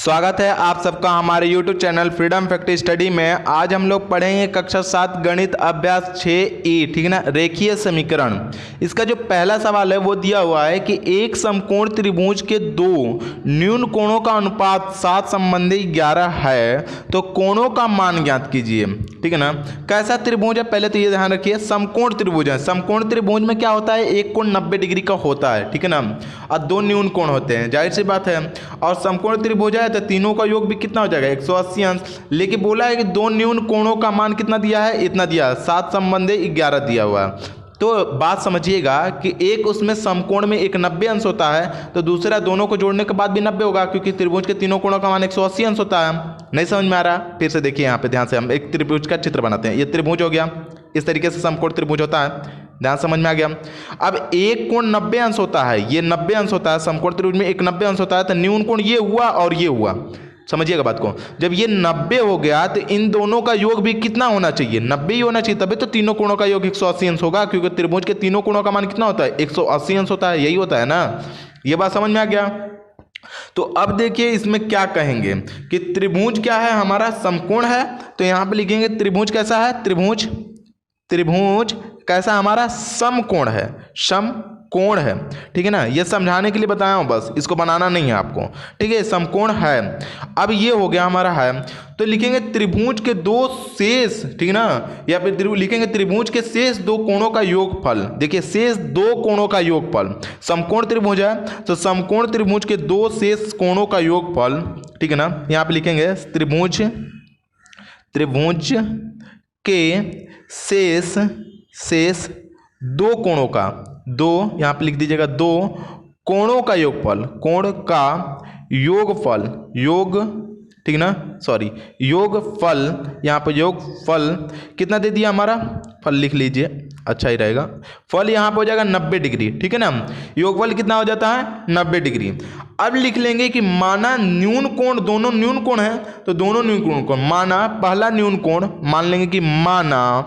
स्वागत है आप सबका हमारे YouTube channel freedom fact study में। आज हम लोग पढ़ेंगे कक्षा 7 गणित अभ्यास 6E, ठीक है ना, रेखीय समीकरण। इसका जो पहला सवाल है वो दिया हुआ है कि एक समकोण त्रिभुज के दो न्यून कोणों का अनुपात 7 संबंधी 11 है, तो कोणों का मान ज्ञात कीजिए। ठीक है ना, कैसा त्रिभुज है पहले तो ये ध्यान रखिए, समकोण त्रिभुज है। समकोण त्रिभुज में क्या होता है, एक कोण 90 डिग्री का होता है, ठीक है ना, और दो न्यून कोण होते हैं, जाहिर सी बात है। और समकोण त्रिभुज है तो तीनों का योग भी कितना हो जाएगा, 180 अंश। लेकिन बोला है कि दो न्यून कोणों का मान कितना दिया है, इतना दिया है, 7 संबंधी 11 दिया हुआ है। तो बात समझिएगा कि एक उसमें समकोण में एक 90 अंश होता है, तो दूसरा दोनों को जोड़ने के बाद भी 90 होगा, क्योंकि त्रिभुज के तीनों कोणों का मान 180 अंश होता है। नहीं समझ में आ रहा, फिर से देखिए यहाँ पे ध्यान से, हम एक त्रिभुज का चित्र बनाते हैं। ये त्रिभुज हो गया, इस तरीके से समकोण त्रिभुज होता है, ध्यान समझ में आ गया। अब एक कोण 90 अंश होता है, ये 90 अंश होता है, समकोण त्रिभुज में एक 90 अंश होता है, तो न्यून कोण ये हुआ और ये हुआ, समझिएगा बात को। जब ये 90 हो गया तो इन दोनों का योग भी कितना होना चाहिए, 90 ही होना चाहिए, तभी तो तीनों कोणों का योग 180 अंश होगा, क्योंकि त्रिभुज के तीनों कोणों का मान कितना होता है, 180 अंश होता है, यही होता है ना। ये बात समझ में आ गया। तो अब देखिए इसमें क्या कहेंगे कि त्रिभुज क्या है, हमारा समकोण है, तो यहां पे लिखेंगे त्रिभुज कैसा है, त्रिभुज कैसा हमारा समकोण है, समकोण है, ठीक है ना। ये समझाने के लिए बताया हूं, बस इसको बनाना नहीं है आपको, ठीक है। समकोण है, अब ये हो गया हमारा है, तो लिखेंगे त्रिभुज के दो शेष, ठीक है ना, या फिर लिखेंगे त्रिभुज के शेष दो कोणों का योगफल। देखिए शेष दो कोणों का योगफल, समकोण त्रिभुज है तो समकोण त्रिभुज के दो शेष कोणों का योगफल, ठीक है ना। यहाँ पे लिखेंगे त्रिभुज के शेष दो कोणों का, दो यहाँ पे लिख दीजिएगा, दो कोणों का योगफल, कोण का योगफल, ठीक ना, सॉरी योगफल, यहाँ पर योगफल कितना दे दिया हमारा, फल लिख लीजिए अच्छा ही रहेगा, फल यहाँ पे हो जाएगा 90 डिग्री, ठीक है ना। योगफल कितना हो जाता है, 90 डिग्री। अब लिख लेंगे कि माना न्यून कोण, दोनों न्यून कोण है, तो दोनों न्यून कोण, माना पहला न्यून कोण, मान लेंगे कि माना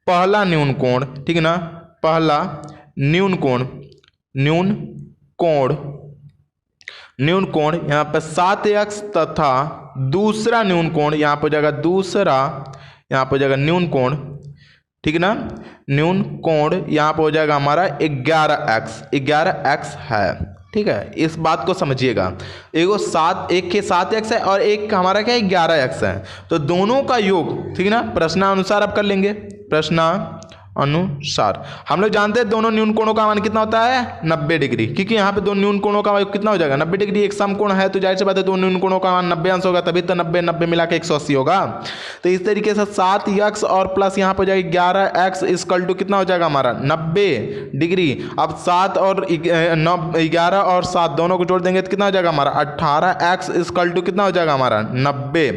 पहला न्यून कोण, ठीक है ना, पहला न्यून कोण यहाँ पे 7x तथा दूसरा न्यून कोण यहाँ पे हो जाएगा, यहाँ पे हो जाएगा न्यून कोण, ठीक है ना, न्यून कोण यहाँ पे हो जाएगा हमारा 11x है, ठीक है। इस बात को समझिएगा, एक के 7x है और एक हमारा क्या है 11x है, तो दोनों का योग, ठीक है ना, प्रश्नानुसार आप कर लेंगे, प्रश्नानुसार। हम लोग जानते हैं दोनों न्यून कोणों का मान कितना होता है, 90 डिग्री, क्योंकि यहाँ पे दो न्यून कोणों का योग कितना हो जाएगा, 90 डिग्री। एक समकोण है तो जाहिर सी बात है दो न्यून कोणों का मान 90 अंश होगा, तभी तो 90 मिला के 180 होगा। तो इस तरीके से 7x और प्लस यहाँ पे जाएगा 11x इक्वल टू कितना हो जाएगा हमारा 90 डिग्री। अब 7 और 11 और 7 दोनों को जोड़ देंगे तो कितना हो जाएगा हमारा 18x इक्वल टू कितना हो जाएगा हमारा 90।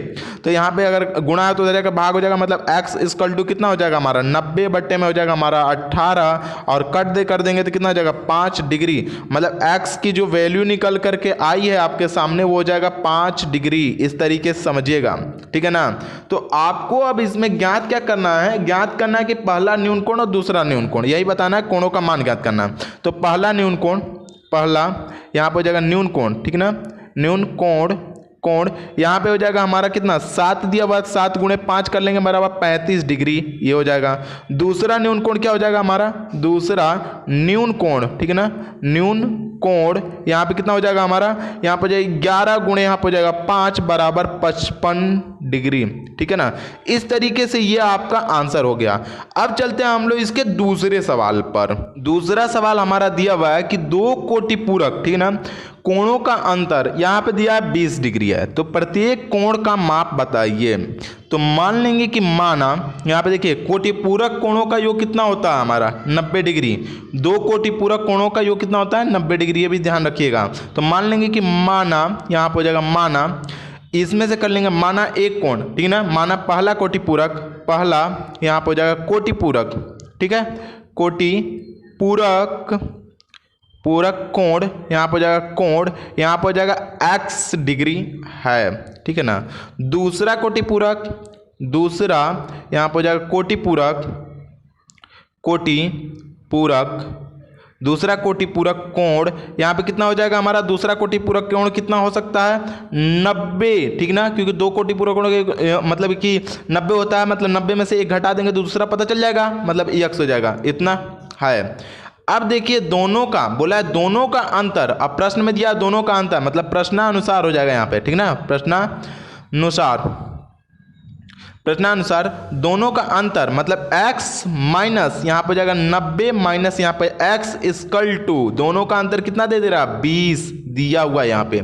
तो यहाँ पे अगर गुणा है तो उधर भाग हो जाएगा, मतलब x इक्वल टू कितना हो जाएगा हमारा 90 बट्टे में हो जाएगा हमारा 18, और कर देंगे तो कितना हो जाएगा 5 डिग्री, मतलब x की जो वैल्यू निकल करके आई है आपके सामने वो हो जाएगा 5 डिग्री। इस तरीके से समझिएगा, ठीक है ना। तो आपको अब इसमें ज्ञात क्या करना है, ज्ञात करना है कि पहला न्यून कोण और दूसरा न्यून कोण, यही बताना है, कोणों का मान ज्ञात करना है। तो पहला न्यून कोण, पहला यहाँ पे हो जाएगा न्यून कोण, ठीक है ना, न्यून कोण यहाँ पे हो जाएगा हमारा कितना 7 दिया हुआ, 7 गुणे 5 कर लेंगे बराबर 35 डिग्री, ये हो जाएगा। दूसरा न्यून कोण क्या हो जाएगा हमारा, दूसरा न्यून कोण, ठीक है ना, न्यून कोण यहाँ पे कितना हो जाएगा हमारा, यहाँ पे जाएगा 11 गुणे यहाँ पे हो जाएगा 5 बराबर 55 डिग्री, ठीक है ना। इस तरीके से ये आपका आंसर हो गया। अब चलते हैं हम लोग इसके दूसरे सवाल पर। दूसरा सवाल हमारा दिया हुआ है कि दो कोटि पूरक, ठीक है ना, कोणों का अंतर यहाँ पे दिया है 20 डिग्री है, तो प्रत्येक कोण का माप बताइए। तो मान लेंगे कि माना यहाँ पे देखिए कोटि पूरक कोणों का योग कितना होता है हमारा 90 डिग्री, दो कोटि पूरक कोणों का योग कितना होता है 90 डिग्री, ये भी ध्यान रखिएगा। तो मान लेंगे कि माना यहाँ पे हो जाएगा, माना इसमें से कर लेंगे माना एक कोण, ठीक है ना, माना पहला कोटि पूरक, पहला यहाँ पे हो जाएगा कोटि पूरक, ठीक है, कोटि पूरक कोण यहाँ पर हो जाएगा, कोण यहाँ पर हो जाएगा x डिग्री है, ठीक है ना। दूसरा कोटि पूरक, दूसरा यहाँ पर हो जाएगा कोटि पूरक दूसरा कोटि पूरक कोण यहाँ पे कितना हो जाएगा हमारा, दूसरा कोटि पूरक कोण कितना हो सकता है 90, ठीक ना, क्योंकि दो कोटि पूरक कोण के मतलब कि 90 होता है, मतलब 90 में से एक घटा देंगे तो दूसरा पता चल जाएगा, मतलब x हो जाएगा इतना है। अब देखिए दोनों का बोला है, दोनों का अंतर, अब प्रश्न में दिया दोनों का अंतर मतलब प्रश्नानुसार हो जाएगा यहाँ पे, ठीक ना, प्रश्नानुसार दोनों का अंतर मतलब x माइनस यहाँ पर जाएगा 90 माइनस यहाँ पे x इक्वल टू, दोनों का अंतर कितना दे रहा है 20 दिया हुआ है यहाँ पे।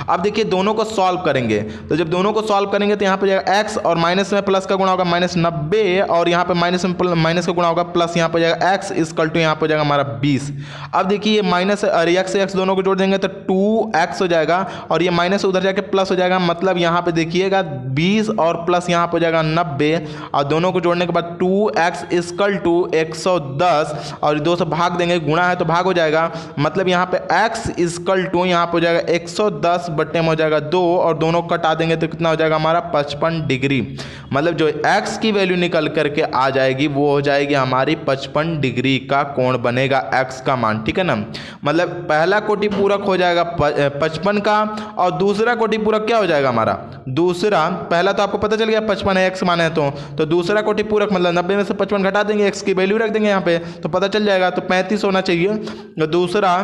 अब देखिए दोनों को सॉल्व करेंगे, तो जब दोनों को सॉल्व करेंगे तो यहाँ पे जाएगा x और माइनस में प्लस का गुणा होगा -90 और यहाँ पे माइनस में माइनस का गुणा होगा प्लस, यहाँ पे जाएगा x इक्वल टू यहाँ पे जाएगा हमारा 20। अब देखिए माइनस और x दोनों को जोड़ देंगे तो 2x हो जाएगा और ये माइनस उधर जाके प्लस हो जाएगा, मतलब यहाँ पे देखिएगा 20 और प्लस यहाँ पे जाएगा 90 और दोनों को जोड़ने के बाद 2x इक्वल टू 110 और 2 से भाग देंगे, गुणा है तो भाग हो जाएगा, मतलब यहाँ पे x इक्वल टू यहाँ पे हो जाएगा 110 बट्टे में हो जाएगा 2 और दोनों कटा देंगे तो कितना हो जाएगा हमारा 55 डिग्री। मतलब जो x की वैल्यू निकल करके आ जाएगी वो हो जाएगी हमारी 55 डिग्री का कोण बनेगा x का मान, ठीक है ना। मतलब पहला कोटि पूरक हो जाएगा 55 का और दूसरा कोटि पूरक क्या हो जाएगा हमारा, दूसरा, पहला तो आपको पता चल गया 55 है x मान है तो दूसरा कोटि पूरक मतलब 90 में से 55 घटा देंगे, x की वैल्यू रख देंगे यहाँ पे तो पता चल जाएगा, तो 35 होना चाहिए। तो दूसरा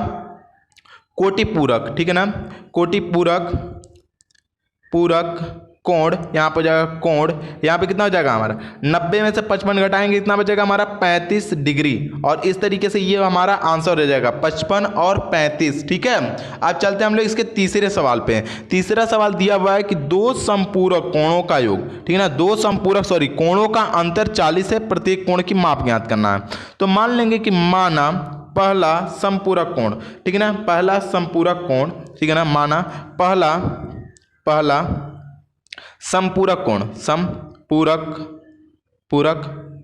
कोटि पूरक, ठीक है ना, कोटि पूरक कोण यहाँ पर जाएगा, कोण यहाँ पे कितना हो जाएगा हमारा 90 में से 55 घटाएंगे कितना बचेगा हमारा 35 डिग्री और इस तरीके से ये हमारा आंसर हो जाएगा 55 और 35, ठीक है। अब चलते हैं हम लोग इसके तीसरे सवाल पे। तीसरा सवाल दिया हुआ है कि दो समपूरक कोणों का योग, ठीक है ना, दो समपूरक कोणों का अंतर 40 है, प्रत्येक कोण की माप ज्ञात करना है। तो मान लेंगे कि माना पहला समपूरक कोण, ठीक है ना, पहला समपूरक कोण, ठीक है ना, माना पहला समपूरक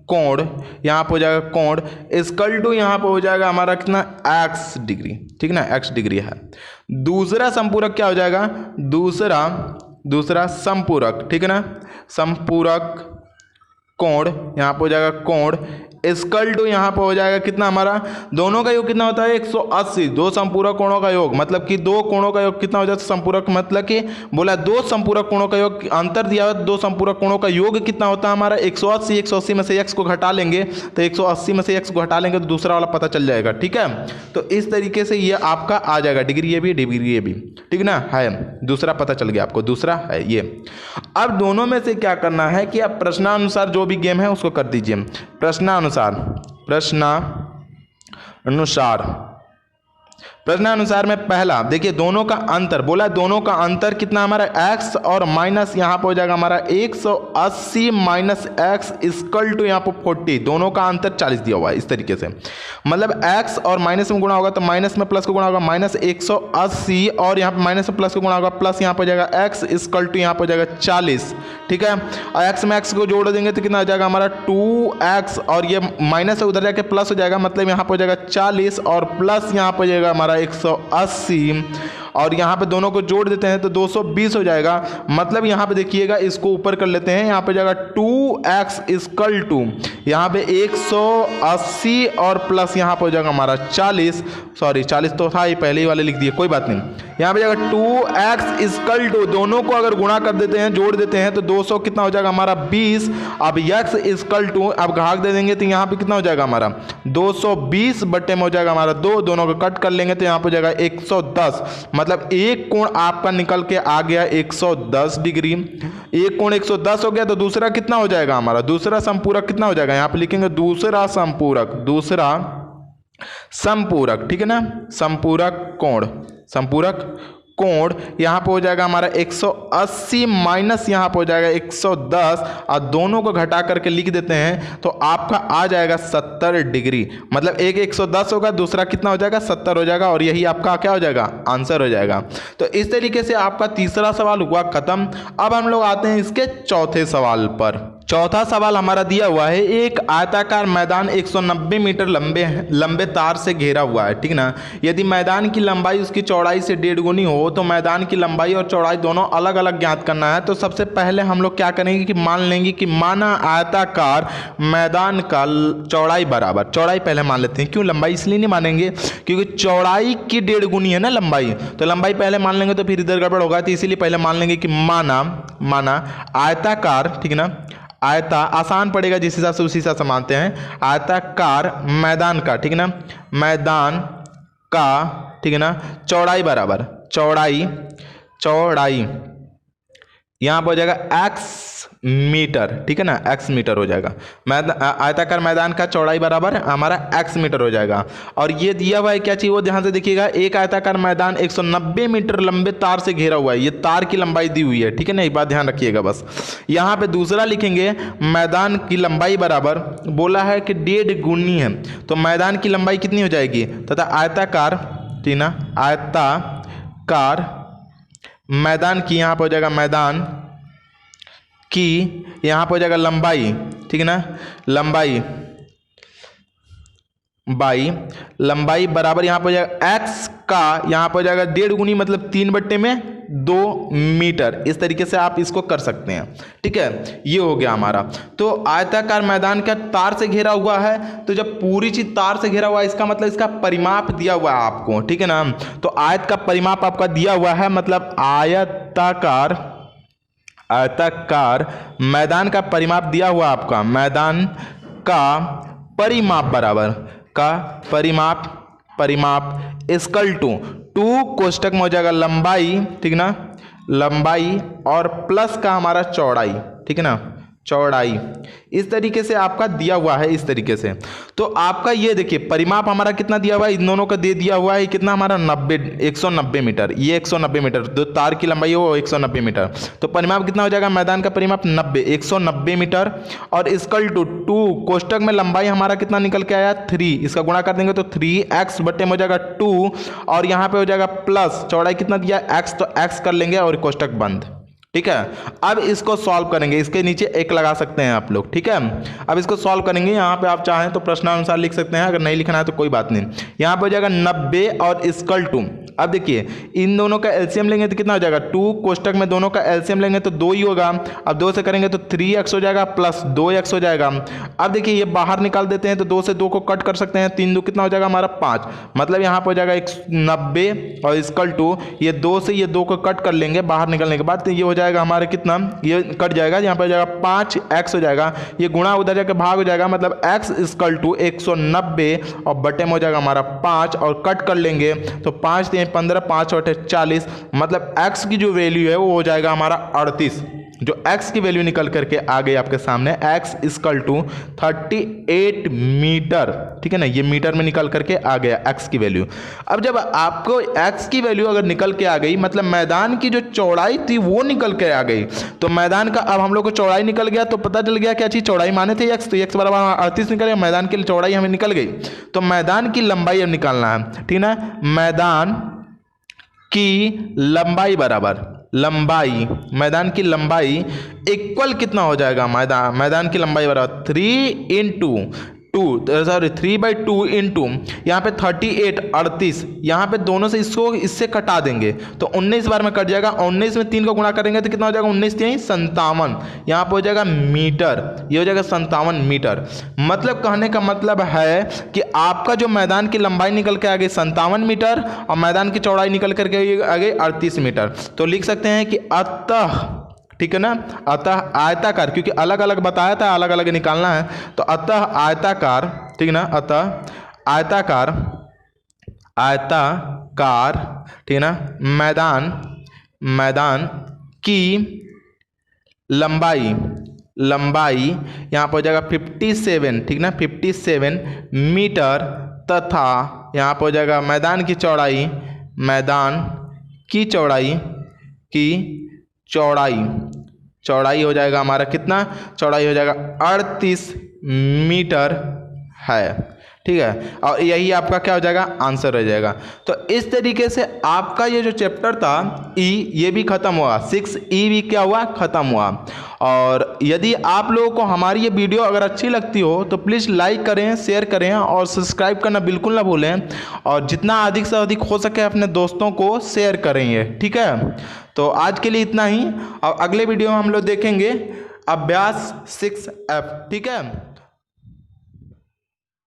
कोण यहाँ पर हो जाएगा कोण इक्वल टू यहाँ पर हो जाएगा हमारा कितना x डिग्री, ठीक है ना, x डिग्री है। दूसरा समपूरक क्या हो जाएगा, दूसरा समपूरक, ठीक है ना, समपूरक कोण यहाँ पर हो जाएगा कोण इक्वल टू यहाँ पर हो जाएगा कितना हमारा, दोनों का योग कितना होता है 180, दो समपूरक कोणों का योग मतलब कि दो कोणों का योग कितना हो जाता है समपूरक, मतलब कि बोला दो समपूरक कोणों का योग, अंतर दिया हुआ दो समपूरक कोणों का योग कितना होता है हमारा 180, 180 में से x को घटा लेंगे तो 180 में से x को घटा लेंगे तो दूसरा वाला पता चल जाएगा, ठीक है। तो इस तरीके से ये आपका आ जाएगा डिग्री ये भी डिग्री ये भी, ठीक ना है, दूसरा पता चल गया आपको, दूसरा है ये। अब दोनों में से क्या करना है कि आप प्रश्नानुसार जो भी गेम है उसको कर दीजिए, प्रश्नानुसार में पहला देखिए दोनों का अंतर, बोला दोनों का अंतर कितना हमारा x और माइनस यहाँ पर हो जाएगा हमारा 180 माइनस x इक्वल टू यहाँ पर 40, दोनों का अंतर 40 दिया हुआ है इस तरीके से, मतलब x और माइनस में गुणा होगा तो माइनस में प्लस को गुणा होगा -180 और यहाँ पर माइनस में प्लस को गुणा होगा प्लस यहाँ पर जाएगा x इक्वल टू यहाँ पर जाएगा 40, ठीक है। और x में x को जोड़ देंगे तो कितना हो जाएगा हमारा 2x और ये माइनस से उधर जाके प्लस हो जाएगा, मतलब यहाँ पर हो जाएगा 40 और प्लस यहाँ पर जाएगा हमारा 180 और यहाँ पे दोनों को जोड़ देते हैं तो 220 हो जाएगा। मतलब यहाँ पे देखिएगा इसको ऊपर कर लेते हैं, यहाँ पे जाएगा 2x इक्वल टू यहाँ पे 180 और प्लस यहाँ पे हो जाएगा हमारा 40, सॉरी 40 तो था ही पहले ही वाले लिख दिए, कोई बात नहीं। यहाँ पे जाएगा 2x इक्वल टू, दोनों को अगर गुणा कर देते हैं जोड़ देते हैं तो 200 कितना हो जाएगा हमारा 20। अब x इक्वल टू अब घात दे देंगे तो यहाँ पे कितना हो जाएगा हमारा 220 बट्टे में हो जाएगा हमारा 2, दोनों को कट कर लेंगे तो यहाँ पे हो जाएगा 110। मतलब एक कोण आपका निकल के आ गया 110 डिग्री, एक कोण 110 हो गया तो दूसरा कितना हो जाएगा हमारा, दूसरा संपूरक कितना हो जाएगा, यहाँ पे लिखेंगे दूसरा संपूरक, ठीक है ना, संपूरक कोण यहाँ पे हो जाएगा हमारा 180 माइनस यहाँ पे हो जाएगा 110 और दोनों को घटा करके लिख देते हैं तो आपका आ जाएगा 70 डिग्री। मतलब एक 110 होगा दूसरा कितना हो जाएगा 70 हो जाएगा और यही आपका क्या हो जाएगा आंसर हो जाएगा। तो इस तरीके से आपका तीसरा सवाल हुआ खत्म। अब हम लोग आते हैं इसके चौथे सवाल पर। चौथा सवाल हमारा दिया हुआ है, एक आयताकार मैदान 190 मीटर लंबे तार से घेरा हुआ है, ठीक ना। यदि मैदान की लंबाई उसकी चौड़ाई से 1.5 गुनी हो तो मैदान की लंबाई और चौड़ाई दोनों अलग अलग ज्ञात करना है। तो सबसे पहले हम लोग क्या करेंगे कि मान लेंगे कि माना आयताकार मैदान का चौड़ाई बराबर, चौड़ाई पहले मान लेते हैं, क्यों लंबाई इसलिए नहीं मानेंगे क्योंकि चौड़ाई की 1.5 गुनी है ना लंबाई, तो लंबाई पहले मान लेंगे तो फिर इधर गड़बड़ होगा, तो इसीलिए पहले मान लेंगे कि माना आयताकार, ठीक ना, आयता आसान पड़ेगा जिस हिसाब से उसी हिसाब से मानते हैं, आयताकार मैदान का, ठीक ना, मैदान का, ठीक है ना, चौड़ाई बराबर, चौड़ाई यहाँ पर हो जाएगा x मीटर, ठीक है ना, x मीटर हो जाएगा। आयताकार मैदान का चौड़ाई बराबर हमारा x मीटर हो जाएगा। और ये दिया हुआ है क्या चाहिए वो ध्यान से देखिएगा, एक आयताकार मैदान 190 मीटर लंबे तार से घेरा हुआ है, ये तार की लंबाई दी हुई है, ठीक है ना, एक बात ध्यान रखिएगा बस। यहाँ पे दूसरा लिखेंगे मैदान की लंबाई बराबर, बोला है कि 1.5 गुनी है, तो मैदान की लंबाई कितनी हो जाएगी, तथा आयताकार, ठीक ना, आयताकार मैदान की यहाँ पर हो जाएगा मैदान की यहाँ पर हो जाएगा लंबाई, ठीक है ना, लंबाई बराबर यहाँ पर हो जाएगा x का, यहाँ पर हो जाएगा 1.5 गुनी मतलब 3/2 मीटर। इस तरीके से आप इसको कर सकते हैं, ठीक है, ये हो गया हमारा। तो आयताकार मैदान का तार से घेरा हुआ है, तो जब पूरी चीज तार से घेरा हुआ है इसका मतलब इसका परिमाप दिया हुआ है आपको, ठीक है ना। तो आयत का परिमाप आपका दिया हुआ है, मतलब आयताकार मैदान का परिमाप दिया हुआ आपका, मैदान का परिमाप बराबर का परिमाप इक्वल टू कोष्टक में हो जाएगा लंबाई, ठीक ना, लंबाई और प्लस का हमारा चौड़ाई, ठीक है ना, चौड़ाई। इस तरीके से आपका दिया हुआ है, इस तरीके से। तो आपका ये देखिए परिमाप हमारा कितना दिया हुआ है, इन दोनों का दे दिया हुआ है कितना हमारा 190 मीटर, ये 190 मीटर, जो तार की लंबाई है वो 190 मीटर। तो परिमाप कितना हो जाएगा, मैदान का परिमाप 190 मीटर और इक्वल टू कोष्टक में लंबाई हमारा कितना निकल के आया 3, इसका गुणा कर देंगे तो 3x बटे में हो जाएगा 2 और यहाँ पे हो जाएगा प्लस चौड़ाई कितना दिया x, तो x कर लेंगे और कोष्टक बंद, ठीक है। अब इसको सॉल्व करेंगे, इसके नीचे 1 लगा सकते हैं आप लोग, ठीक है। अब इसको सॉल्व करेंगे, यहाँ पे आप चाहें तो प्रश्नानुसार लिख सकते हैं, अगर नहीं लिखना है तो कोई बात नहीं। यहाँ पे हो जाएगा 90 और इक्वल टू, अब देखिए इन दोनों का एलसीएम लेंगे तो कितना हो जाएगा 2, कोष्टक में दोनों का एलसीएम लेंगे तो 2 ही होगा। अब 2 से करेंगे तो 3x हो जाएगा प्लस 2x हो जाएगा। अब देखिए ये बाहर निकाल देते हैं तो 2 से 2 को कट कर सकते हैं, 3 2 कितना हो जाएगा हमारा 5, मतलब यहाँ पर हो जाएगा 90 और इक्वल टू ये 2 से ये 2 को कट कर लेंगे बाहर निकलने के बाद, तो ये हो जाएगा हमारे कितना, ये कट जाएगा, यहाँ पर हो जाएगा 5x हो जाएगा, ये गुणा उधर जाकर भाग हो जाएगा, मतलब x इक्वल टू 190 और बटे में हो जाएगा हमारा 5 और कट कर लेंगे तो 5 3 15 5 8 40, मतलब x की जो वैल्यू है वो हो जाएगा हमारा 38, जो x की वैल्यू निकल करके आ गई आपके सामने, x इक्वल टू 38 मीटर, ठीक है ना, ये मीटर में निकल करके आ गया x की वैल्यू। अब जब आपको x की वैल्यू अगर निकल के आ गई, मतलब मैदान की जो चौड़ाई थी वो निकल के आ गई, तो मैदान का अब हम लोग को चौड़ाई निकल गया, तो पता चल गया क्या चीज, चौड़ाई माने थे x, तो x बराबर 38 निकल गया, मैदान की चौड़ाई हमें निकल गई। तो मैदान की लंबाई अब निकालना है, ठीक ना, मैदान की लंबाई बराबर मैदान की लंबाई इक्वल कितना हो जाएगा, मैदान की लंबाई बराबर 3/2 इंटू यहाँ पे 38 यहाँ पे दोनों से इससे कटा देंगे तो 19 बार में कट जाएगा, 19 में 3 को गुणा करेंगे तो कितना हो जाएगा 19 3 57, यहाँ पे हो जाएगा मीटर, ये हो जाएगा 57 मीटर। मतलब कहने का मतलब है कि आपका जो मैदान की लंबाई निकल के आ गई 57 मीटर और मैदान की चौड़ाई निकल करके आ गई 38 मीटर। तो लिख सकते हैं कि अतः, ठीक है ना, अतः आयताकार, क्योंकि अलग अलग बताया था अलग अलग निकालना है, तो अतः आयताकार, ठीक है ना, अतः आयताकार, ठीक है ना, मैदान की लंबाई यहाँ पर हो जाएगा 57, ठीक ना, 57 मीटर तथा यहाँ पर हो जाएगा मैदान की चौड़ाई हो जाएगा हमारा कितना, चौड़ाई हो जाएगा 38 मीटर है, ठीक है, और यही आपका क्या हो जाएगा, आंसर रह जाएगा। तो इस तरीके से आपका ये जो चैप्टर था ई, ये भी खत्म हुआ, 6E भी क्या हुआ, खत्म हुआ। और यदि आप लोगों को हमारी ये वीडियो अगर अच्छी लगती हो तो प्लीज़ लाइक करें, शेयर करें और सब्सक्राइब करना बिल्कुल ना भूलें, और जितना अधिक से अधिक हो सके अपने दोस्तों को शेयर करेंगे, ठीक है। तो आज के लिए इतना ही, और अगले वीडियो में हम लोग देखेंगे अभ्यास 6F, ठीक है।